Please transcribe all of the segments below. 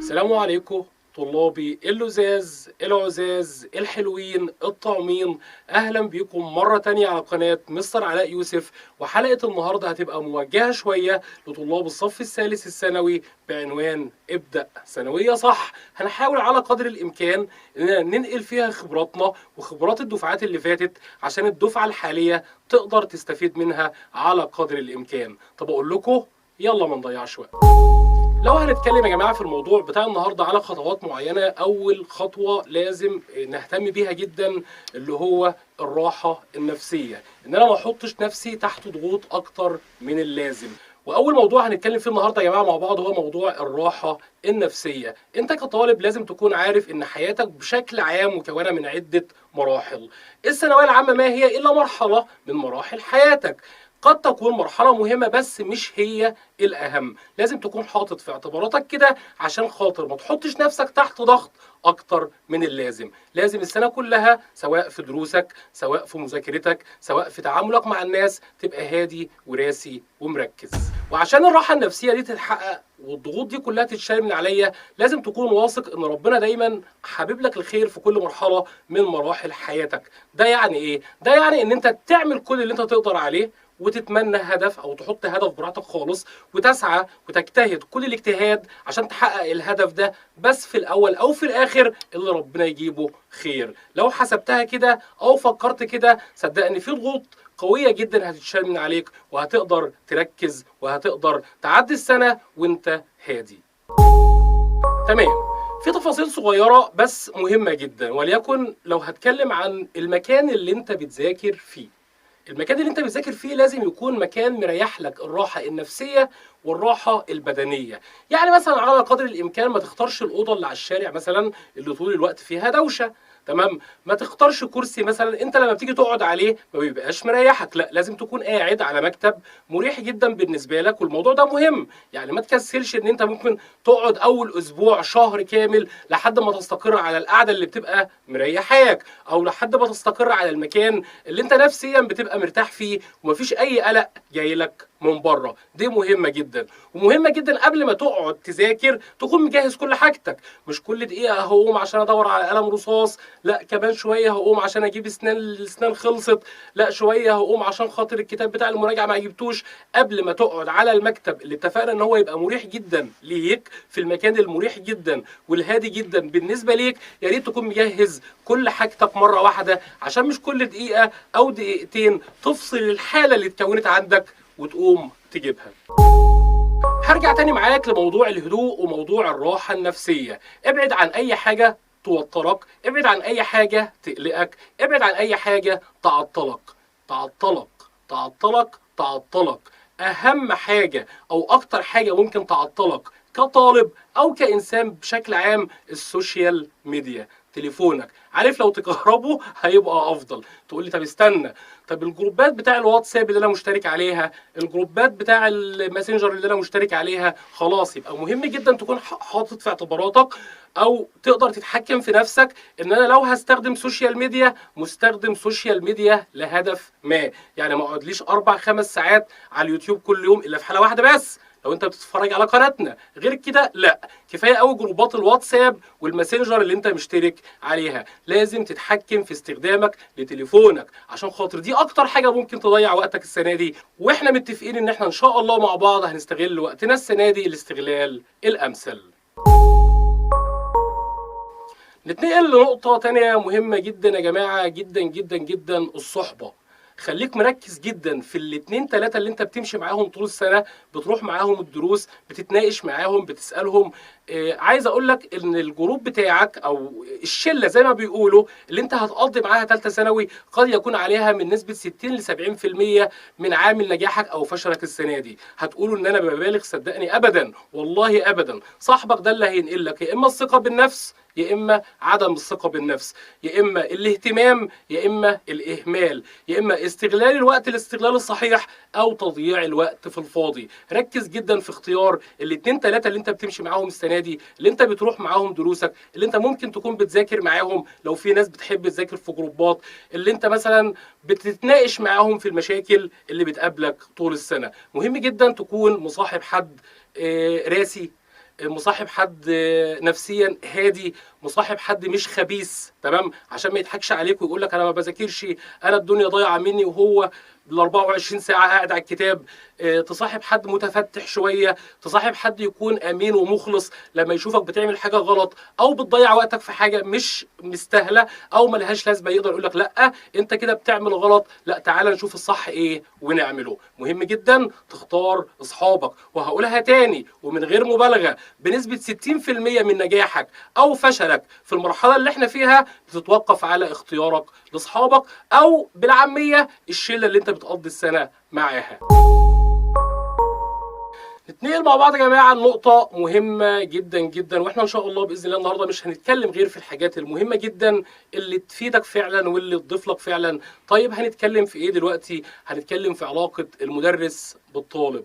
السلام عليكم طلابي اللزاز العزاز الحلوين الطعمين. اهلا بيكم مرة تانية على قناة مستر علاء يوسف. وحلقة النهاردة هتبقى موجهة شوية لطلاب الصف الثالث الثانوي بعنوان ابدأ ثانوية صح. هنحاول على قدر الامكان اننا ننقل فيها خبراتنا وخبرات الدفعات اللي فاتت عشان الدفعة الحالية تقدر تستفيد منها على قدر الامكان. طب اقول لكم يلا ما نضيعش وقت. لو هنتكلم يا جماعة في الموضوع بتاع النهاردة على خطوات معينة، أول خطوة لازم نهتم بيها جدا اللي هو الراحة النفسية، إن أنا ما أحطش نفسي تحت ضغوط أكتر من اللازم. وأول موضوع هنتكلم فيه النهاردة يا جماعة مع بعض هو موضوع الراحة النفسية. أنت كطالب لازم تكون عارف إن حياتك بشكل عام مكونة من عدة مراحل. الثانوية العامة ما هي إلا مرحلة من مراحل حياتك، قد تكون مرحلة مهمة بس مش هي الأهم. لازم تكون حاطط في اعتباراتك كده عشان خاطر ما تحطش نفسك تحت ضغط أكتر من اللازم. لازم السنة كلها سواء في دروسك سواء في مذاكرتك سواء في تعاملك مع الناس تبقى هادي وراسي ومركز. وعشان الراحة النفسية دي تتحقق والضغوط دي كلها تتشال من عليا لازم تكون واثق ان ربنا دايما حابب لك الخير في كل مرحلة من مراحل حياتك. ده يعني ايه؟ ده يعني ان انت تعمل كل اللي انت تقدر عليه وتتمنى هدف او تحط هدف براحتك خالص وتسعى وتجتهد كل الاجتهاد عشان تحقق الهدف ده، بس في الاول او في الاخر اللي ربنا يجيبه خير. لو حسبتها كده او فكرت كده صدقني في ضغوط قوية جدا هتتشال من عليك وهتقدر تركز وهتقدر تعدي السنة وانت هادي. تمام. في تفاصيل صغيرة بس مهمة جدا، وليكن لو هتكلم عن المكان اللي انت بتذاكر فيه. المكان اللي انت بتذاكر فيه لازم يكون مكان مريح لك الراحة النفسية والراحة البدنية. يعني مثلا على قدر الامكان ما تختارش الأوضة اللي على الشارع مثلا اللي طول الوقت فيها دوشة. تمام. ما تختارش كرسي مثلا انت لما بتيجي تقعد عليه ما بيبقاش مريحك، لا لازم تكون قاعد على مكتب مريح جدا بالنسبه لك. والموضوع ده مهم، يعني ما تكسلش ان انت ممكن تقعد اول اسبوع شهر كامل لحد ما تستقر على القعده اللي بتبقى مريحاك او لحد ما تستقر على المكان اللي انت نفسيا بتبقى مرتاح فيه ومفيش اي قلق جاي لك من بره. دي مهمه جدا. ومهمه جدا قبل ما تقعد تذاكر تكون مجهز كل حاجتك، مش كل دقيقه هقوم عشان ادور على قلم رصاص، لا كمان شويه هقوم عشان اجيب الاسنان خلصت، لا شويه هقوم عشان خاطر الكتاب بتاع المراجعه ما جبتوش. قبل ما تقعد على المكتب اللي اتفقنا ان هو يبقى مريح جدا ليك في المكان المريح جدا والهادي جدا بالنسبه ليك، يا ريت تكون مجهز كل حاجتك مره واحده عشان مش كل دقيقه او دقيقتين تفصل الحاله اللي اتكونت عندك وتقوم تجيبها. هرجع تاني معاك لموضوع الهدوء وموضوع الراحة النفسية. ابعد عن أي حاجة توترك، ابعد عن أي حاجة تقلقك، ابعد عن أي حاجة تعطلك. تعطلك تعطلك تعطلك. أهم حاجة أو أكتر حاجة ممكن تعطلك كطالب أو كإنسان بشكل عام السوشيال ميديا. تليفونك عارف لو تكهربه هيبقى افضل. تقول لي طب استنى، طب الجروبات بتاع الواتساب اللي انا مشترك عليها، الجروبات بتاع الماسنجر اللي انا مشترك عليها، خلاص يبقى مهم جدا تكون حاطط في اعتباراتك او تقدر تتحكم في نفسك ان انا لو هستخدم سوشيال ميديا مستخدم سوشيال ميديا لهدف ما. يعني ما اقعدليش 4-5 ساعات على اليوتيوب كل يوم الا في حالة واحدة بس، لو انت بتتفرج على قناتنا. غير كده لا، كفايه قوي جروبات الواتساب والماسنجر اللي انت مشترك عليها. لازم تتحكم في استخدامك لتليفونك عشان خاطر دي اكتر حاجه ممكن تضيع وقتك السنه دي، واحنا متفقين ان احنا ان شاء الله مع بعض هنستغل وقتنا السنه دي الاستغلال الامثل. نتنقل لنقطه تانية مهمه جدا يا جماعه، جدا جدا جدا، الصحبه. خليك مركز جدا في الاتنين تلاتة اللي انت بتمشي معاهم طول السنة، بتروح معاهم الدروس، بتتناقش معاهم، بتسألهم. عايز اقول لك ان الجروب بتاعك او الشلة زي ما بيقولوا اللي انت هتقضي معاها تالتة ثانوي قد يكون عليها من نسبة 60-70% من عامل نجاحك او فشلك السنة دي. هتقولوا ان انا ببالغ، صدقني ابدا والله ابدا. صاحبك ده اللي هينقل لك يا اما الثقة بالنفس يا اما عدم الثقة بالنفس، يا اما الاهتمام يا اما الاهمال، يا اما استغلال الوقت الاستغلال الصحيح او تضييع الوقت في الفاضي. ركز جدا في اختيار الاتنين تلاتة اللي انت بتمشي معاهم السنة دي، اللي انت بتروح معاهم دروسك، اللي انت ممكن تكون بتذاكر معاهم لو في ناس بتحب تذاكر في جروبات، اللي انت مثلا بتتناقش معاهم في المشاكل اللي بتقابلك طول السنة. مهم جدا تكون مصاحب حد راسي مصاحب حد نفسيا هادي، مصاحب حد مش خبيث، تمام، عشان ما يضحكش عليك ويقول لك انا ما بذاكرش، انا الدنيا ضايعه مني، وهو بال 24 ساعه قاعد على الكتاب. تصاحب حد متفتح شويه، تصاحب حد يكون امين ومخلص، لما يشوفك بتعمل حاجه غلط او بتضيع وقتك في حاجه مش مستاهله او ملهاش لازمه يقدر يقول لك لا انت كده بتعمل غلط، لا تعالى نشوف الصح ايه ونعمله. مهم جدا تختار اصحابك، وهقولها تاني ومن غير مبالغه، بنسبه 60% من نجاحك او فشلك في المرحله اللي احنا فيها بتتوقف على اختيارك لاصحابك، او بالعاميه الشله اللي انت بتقضي السنه معاها. نتنقل مع بعض يا جماعه عن نقطه مهمه جدا جدا، واحنا ان شاء الله باذن الله النهارده مش هنتكلم غير في الحاجات المهمه جدا اللي تفيدك فعلا واللي تضيف لك فعلا. طيب هنتكلم في ايه دلوقتي؟ هنتكلم في علاقه المدرس بالطالب.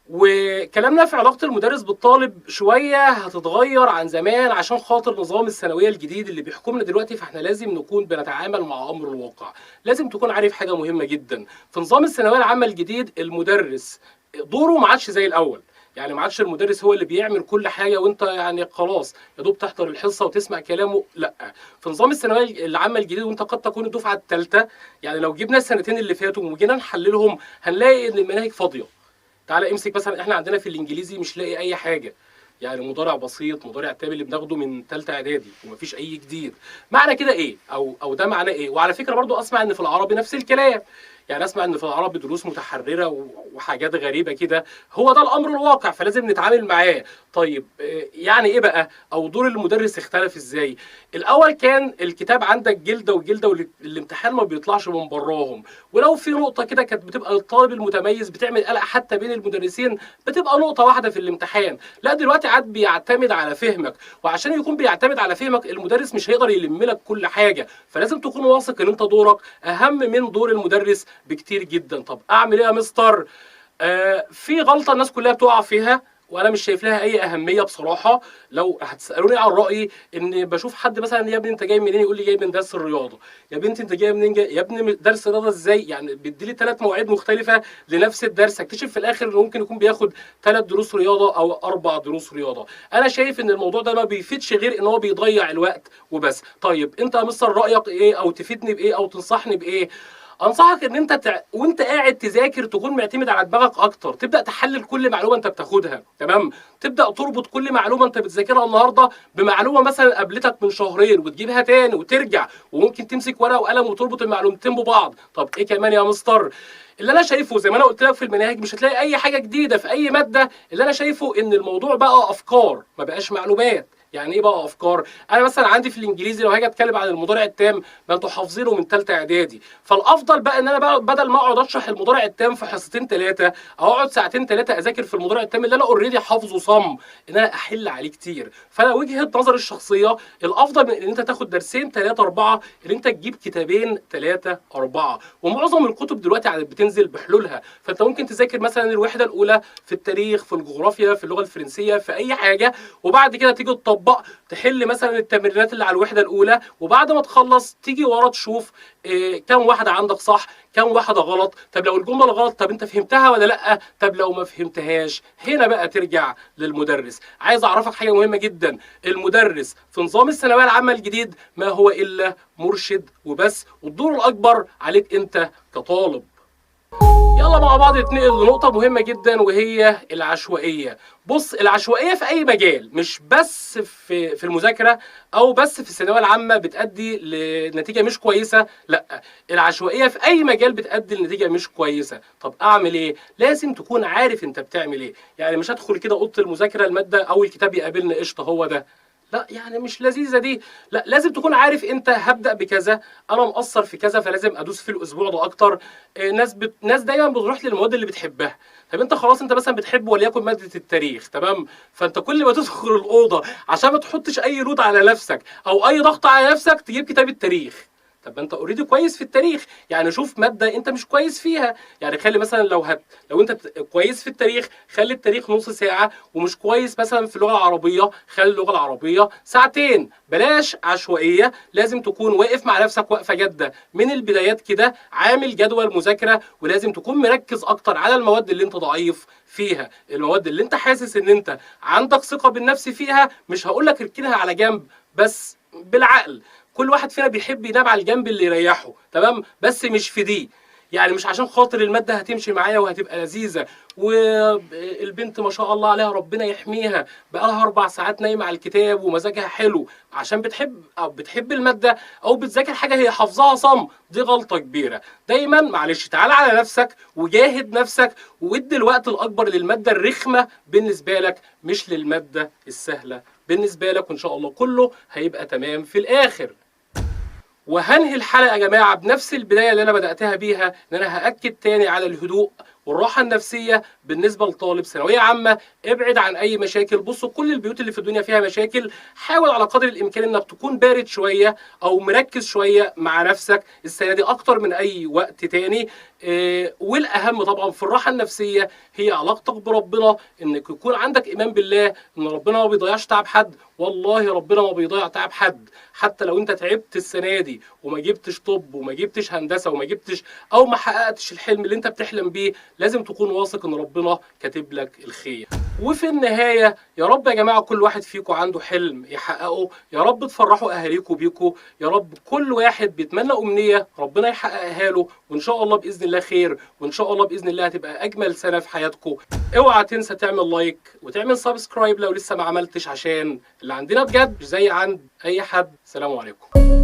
وكلامنا في علاقة المدرس بالطالب شوية هتتغير عن زمان عشان خاطر نظام الثانوية الجديد اللي بيحكمنا دلوقتي، فاحنا لازم نكون بنتعامل مع أمر الواقع. لازم تكون عارف حاجة مهمة جدا في نظام الثانوية العامة الجديد، المدرس دوره ما عادش زي الأول. يعني ما عادش المدرس هو اللي بيعمل كل حاجه وانت يعني خلاص يا دوب تحضر الحصه وتسمع كلامه، لا. في نظام الثانويه العامه الجديد وانت قد تكون الدفعه الثالثه، يعني لو جبنا السنتين اللي فاتوا وجينا نحللهم هنلاقي ان المناهج فاضيه. تعالى امسك مثلا، احنا عندنا في الانجليزي مش لاقي اي حاجه، يعني مضارع بسيط، مضارع تام اللي بناخده من ثالثه اعدادي ومفيش اي جديد. معنى كده ايه؟ او ده معناه ايه؟ وعلى فكره برضو اسمع ان في العربي نفس الكلام، يعني اسمع ان في العربي دروس متحرره وحاجات غريبه كده. هو ده الامر الواقع فلازم نتعامل معاه. طيب يعني ايه بقى؟ او دور المدرس اختلف ازاي؟ الاول كان الكتاب عندك جلده وجلده، والامتحان ما بيطلعش من براهم، ولو في نقطه كده كانت بتبقى الطالب المتميز بتعمل قلق حتى بين المدرسين، بتبقى نقطه واحده في الامتحان. لا دلوقتي عاد بيعتمد على فهمك، وعشان يكون بيعتمد على فهمك المدرس مش هيقدر يلم لك كل حاجه، فلازم تكون واثق ان انت دورك اهم من دور المدرس بكتير جدا. طب اعمل ايه يا مستر؟ في غلطه الناس كلها بتقع فيها وانا مش شايف لها اي اهميه بصراحه. لو هتسالوني عن رايي، ان بشوف حد مثلا يا ابني انت جاي منين، يقول لي جاي من درس الرياضه. يا بنتي انت جاي منين؟ يا ابني درس الرياضه ازاي؟ يعني بيدي لي 3 مواعيد مختلفه لنفس الدرس، اكتشف في الاخر انه ممكن يكون بياخد 3 دروس رياضه او 4 دروس رياضه. انا شايف ان الموضوع ده ما بيفيدش غير ان هو بيضيع الوقت وبس. طيب انت يا مستر رايك ايه؟ او تفيدني بايه او تنصحني بايه؟ انصحك ان انت وانت قاعد تذاكر تكون معتمد على دماغك اكتر، تبدا تحلل كل معلومه انت بتاخدها، تمام، تبدا تربط كل معلومه انت بتذاكرها النهارده بمعلومه مثلا قابلتك من شهرين وتجيبها تاني وترجع، وممكن تمسك ورقه وقلم وتربط المعلومتين ببعض. طب ايه كمان يا مستر؟ اللي انا شايفه زي ما انا قلت لك في المناهج مش هتلاقي اي حاجه جديده في اي ماده، اللي انا شايفه ان الموضوع بقى افكار ما بقاش معلومات. يعني ايه بقى افكار؟ انا مثلا عندي في الانجليزي لو هاجي اتكلم عن المضارع التام، ما انتوا حافظينه من ثالثه اعدادي، فالافضل بقى ان انا بقى بدل ما اقعد اشرح المضارع التام في حصتين ثلاثه او اقعد ساعتين ثلاثه اذاكر في المضارع التام اللي انا اوريدي حافظه صم، ان انا احل عليه كتير. فانا وجهه نظري الشخصيه الافضل من ان انت تاخد درسين ثلاثه اربعه، ان انت تجيب كتابين ثلاثه اربعه. ومعظم الكتب دلوقتي بتنزل بحلولها، فانت ممكن تذاكر مثلا الوحده الاولى في التاريخ، في الجغرافيا، في اللغه الفرنسيه، في اي حاجه، وبعد كده تيجي تطبق تحل مثلا التمرينات اللي على الوحده الاولى، وبعد ما تخلص تيجي ورا تشوف كم واحده عندك صح كم واحده غلط. طب لو الجمله غلط طب انت فهمتها ولا لا؟ طب لو ما فهمتهاش هنا بقى ترجع للمدرس. عايز اعرفك حاجه مهمه جدا، المدرس في نظام الثانويه العامه الجديد ما هو الا مرشد وبس، والدور الاكبر عليك انت كطالب. يلا مع بعض نتنقل لنقطة مهمة جدا وهي العشوائية. بص، العشوائية في أي مجال، مش بس في المذاكرة أو بس في الثانوية العامة بتأدي لنتيجة مش كويسة، لا، العشوائية في أي مجال بتأدي لنتيجة مش كويسة. طب أعمل إيه؟ لازم تكون عارف أنت بتعمل إيه، يعني مش هدخل كده أوضة المذاكرة المادة أول كتاب يقابلني قشطة هو ده، لا، يعني مش لذيذه دي. لا، لازم تكون عارف انت هبدا بكذا، انا مقصر في كذا فلازم ادوس في الاسبوع ده اكتر. ناس دايما بتروح للمواد اللي بتحبها. طب انت خلاص انت مثلا بتحب وليكن ماده التاريخ، تمام، فانت كل ما تدخل الاوضه عشان ما تحطش اي لود على نفسك او اي ضغط على نفسك تجيب كتاب التاريخ، طب ما انت اوريدي كويس في التاريخ، يعني شوف ماده انت مش كويس فيها. يعني خلي مثلا لو انت كويس في التاريخ خلي التاريخ نص ساعه، ومش كويس مثلا في اللغه العربيه خلي اللغه العربيه ساعتين. بلاش عشوائيه، لازم تكون واقف مع نفسك وقفه جاده من البدايات كده، عامل جدول مذاكره، ولازم تكون مركز اكتر على المواد اللي انت ضعيف فيها، المواد اللي انت حاسس ان انت عندك ثقه بالنفس فيها. مش هقول لك اركنها على جنب، بس بالعقل. كل واحد فينا بيحب ينام على الجنب اللي يريحه، تمام؟ بس مش في دي. يعني مش عشان خاطر المادة هتمشي معايا وهتبقى لذيذة، والبنت ما شاء الله عليها ربنا يحميها بقالها 4 ساعات نايمة على الكتاب ومزاجها حلو عشان بتحب أو بتحب المادة أو بتذاكر حاجة هي حافظاها صم، دي غلطة كبيرة. دايما معلش تعال على نفسك وجاهد نفسك، وادي الوقت الأكبر للمادة الرخمة بالنسبة لك مش للمادة السهلة بالنسبة لك، وإن شاء الله كله هيبقى تمام في الآخر. وهنهي الحلقة يا جماعة بنفس البداية اللي أنا بدأتها بيها، إن أنا هأكد تاني على الهدوء والراحة النفسية بالنسبة لطالب ثانوية عامة. ابعد عن أي مشاكل. بصوا كل البيوت اللي في الدنيا فيها مشاكل، حاول على قدر الإمكان إنك تكون بارد شوية أو مركز شوية مع نفسك السنة دي أكتر من أي وقت تاني. والأهم طبعا في الراحة النفسية هي علاقتك بربنا، إنك يكون عندك إيمان بالله إن ربنا ما بيضيعش تعب حد. والله ربنا ما بيضيع تعب حد. حتى لو انت تعبت السنه دي وما جبتش طب وما جبتش هندسه وما جبتش او ما حققتش الحلم اللي انت بتحلم بيه، لازم تكون واثق ان ربنا كاتب لك الخير. وفي النهايه يا رب يا جماعه كل واحد فيكم عنده حلم يحققه، يا رب تفرحوا اهاليكم بيكم، يا رب كل واحد بيتمنى امنيه ربنا يحققها له، وان شاء الله باذن الله خير، وان شاء الله باذن الله هتبقى اجمل سنه في حياتكم. اوعى تنسى تعمل لايك وتعمل سبسكرايب لو لسه ما عملتش، عشان اللي عندنا بجد مش زي عند اي حد. سلام عليكم.